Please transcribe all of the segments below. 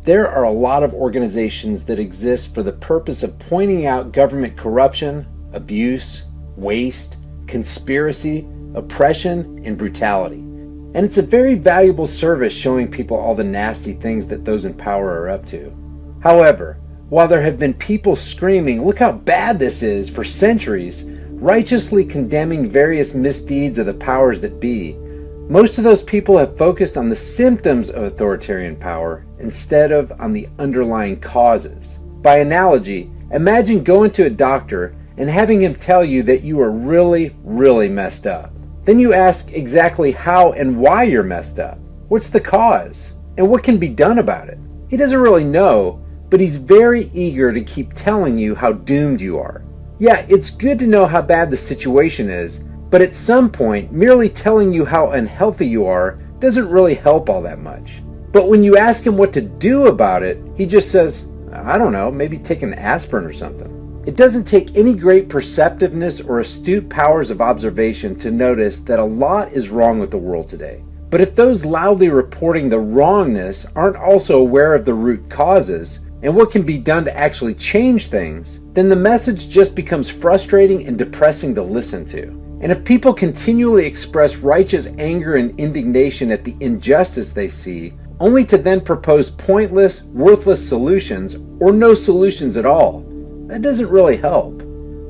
There are a lot of organizations that exist for the purpose of pointing out government corruption, abuse, waste, conspiracy, oppression, and brutality. And it's a very valuable service showing people all the nasty things that those in power are up to. However, while there have been people screaming, "Look how bad this is," for centuries, righteously condemning various misdeeds of the powers that be, most of those people have focused on the symptoms of authoritarian power instead of on the underlying causes. By analogy, imagine going to a doctor and having him tell you that you are really, really messed up. Then you ask exactly how and why you're messed up. What's the cause? And what can be done about it? He doesn't really know, but he's very eager to keep telling you how doomed you are. Yeah, it's good to know how bad the situation is, but at some point, merely telling you how unhealthy you are doesn't really help all that much. But when you ask him what to do about it, he just says, "I don't know, maybe take an aspirin or something." It doesn't take any great perceptiveness or astute powers of observation to notice that a lot is wrong with the world today. But if those loudly reporting the wrongness aren't also aware of the root causes and what can be done to actually change things, then the message just becomes frustrating and depressing to listen to. And if people continually express righteous anger and indignation at the injustice they see, only to then propose pointless, worthless solutions, or no solutions at all, that doesn't really help.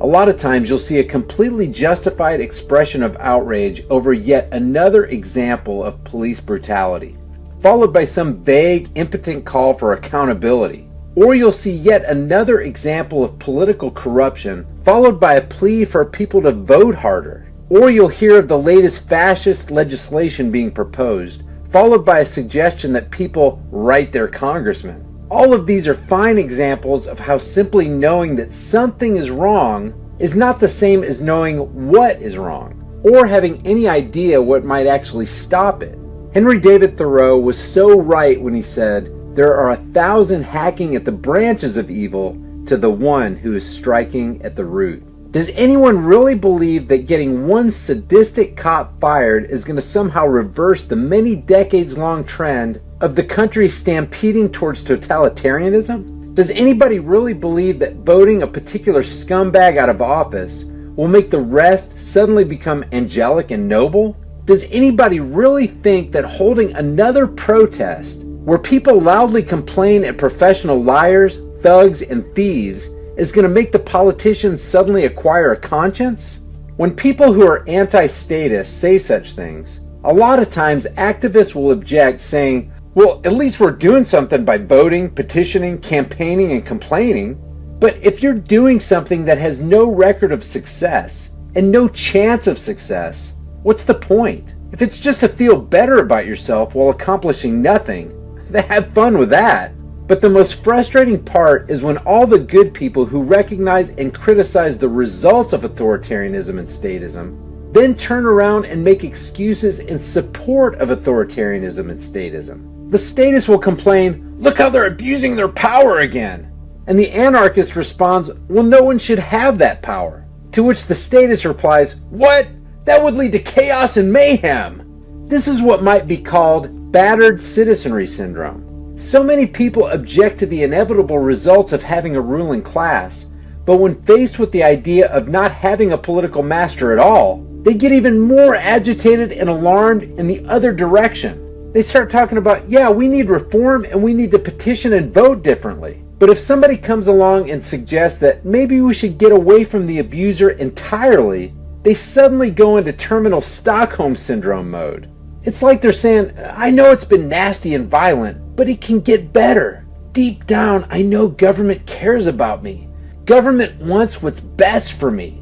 A lot of times you'll see a completely justified expression of outrage over yet another example of police brutality, followed by some vague, impotent call for accountability. Or you'll see yet another example of political corruption, followed by a plea for people to vote harder. Or you'll hear of the latest fascist legislation being proposed, followed by a suggestion that people write their congressman. All of these are fine examples of how simply knowing that something is wrong is not the same as knowing what is wrong, or having any idea what might actually stop it. Henry David Thoreau was so right when he said, "There are 1,000 hacking at the branches of evil to the one who is striking at the root." Does anyone really believe that getting one sadistic cop fired is going to somehow reverse the many decades-long trend of the country stampeding towards totalitarianism? Does anybody really believe that voting a particular scumbag out of office will make the rest suddenly become angelic and noble? Does anybody really think that holding another protest where people loudly complain at professional liars, thugs, and thieves is going to make the politicians suddenly acquire a conscience? When people who are anti-status say such things, a lot of times activists will object, saying, "Well, at least we're doing something by voting, petitioning, campaigning, and complaining." But if you're doing something that has no record of success and no chance of success, what's the point? If it's just to feel better about yourself while accomplishing nothing, then have fun with that. But the most frustrating part is when all the good people who recognize and criticize the results of authoritarianism and statism then turn around and make excuses in support of authoritarianism and statism. The statist will complain, "Look how they're abusing their power again." And the anarchist responds, "Well, no one should have that power." To which the statist replies, "What? That would lead to chaos and mayhem." This is what might be called battered citizenry syndrome. So many people object to the inevitable results of having a ruling class, but when faced with the idea of not having a political master at all, they get even more agitated and alarmed in the other direction. They start talking about, yeah, we need reform and we need to petition and vote differently. But if somebody comes along and suggests that maybe we should get away from the abuser entirely, they suddenly go into terminal Stockholm Syndrome mode. It's like they're saying, "I know it's been nasty and violent, but it can get better. Deep down, I know government cares about me. Government wants what's best for me.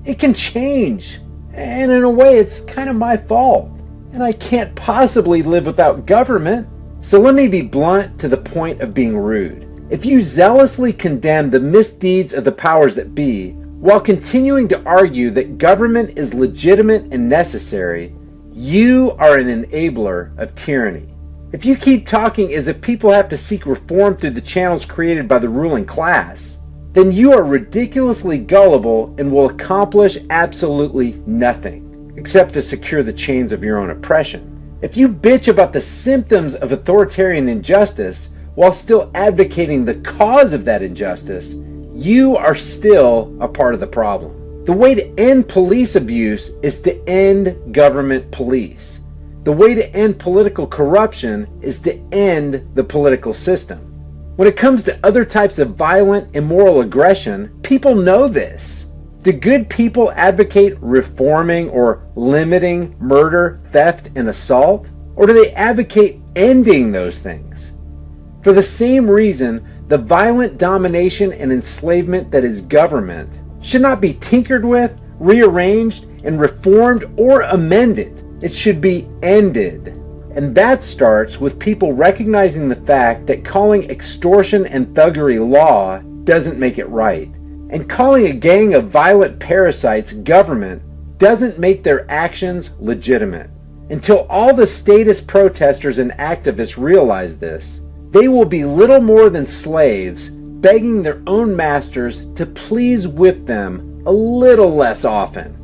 It can change. And in a way, it's kind of my fault. And I can't possibly live without government." So let me be blunt to the point of being rude. If you zealously condemn the misdeeds of the powers that be, while continuing to argue that government is legitimate and necessary, you are an enabler of tyranny. If you keep talking as if people have to seek reform through the channels created by the ruling class, then you are ridiculously gullible and will accomplish absolutely nothing, except to secure the chains of your own oppression. If you bitch about the symptoms of authoritarian injustice, while still advocating the cause of that injustice, you are still a part of the problem. The way to end police abuse is to end government police. The way to end political corruption is to end the political system. When it comes to other types of violent, immoral aggression, people know this. Do good people advocate reforming or limiting murder, theft, and assault? Or do they advocate ending those things? For the same reason, the violent domination and enslavement that is government should not be tinkered with, rearranged, and reformed or amended. It should be ended. And that starts with people recognizing the fact that calling extortion and thuggery law doesn't make it right. And calling a gang of violent parasites government doesn't make their actions legitimate. Until all the statist protesters and activists realize this, they will be little more than slaves, begging their own masters to please whip them a little less often.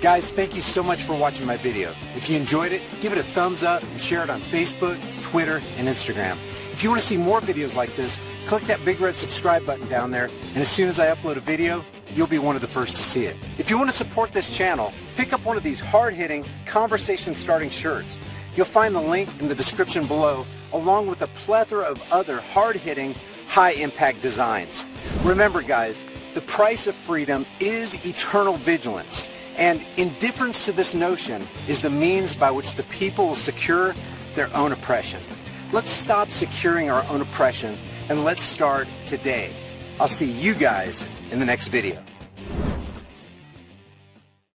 Guys, thank you so much for watching my video. If you enjoyed it, give it a thumbs up and share it on Facebook, Twitter, and Instagram. If you want to see more videos like this, click that big red subscribe button down there, and as soon as I upload a video, you'll be one of the first to see it. If you want to support this channel, pick up one of these hard-hitting, conversation-starting shirts. You'll find the link in the description below, along with a plethora of other hard-hitting, high-impact designs. Remember, guys, the price of freedom is eternal vigilance. And indifference to this notion is the means by which the people will secure their own oppression. Let's stop securing our own oppression, and let's start today. I'll see you guys in the next video.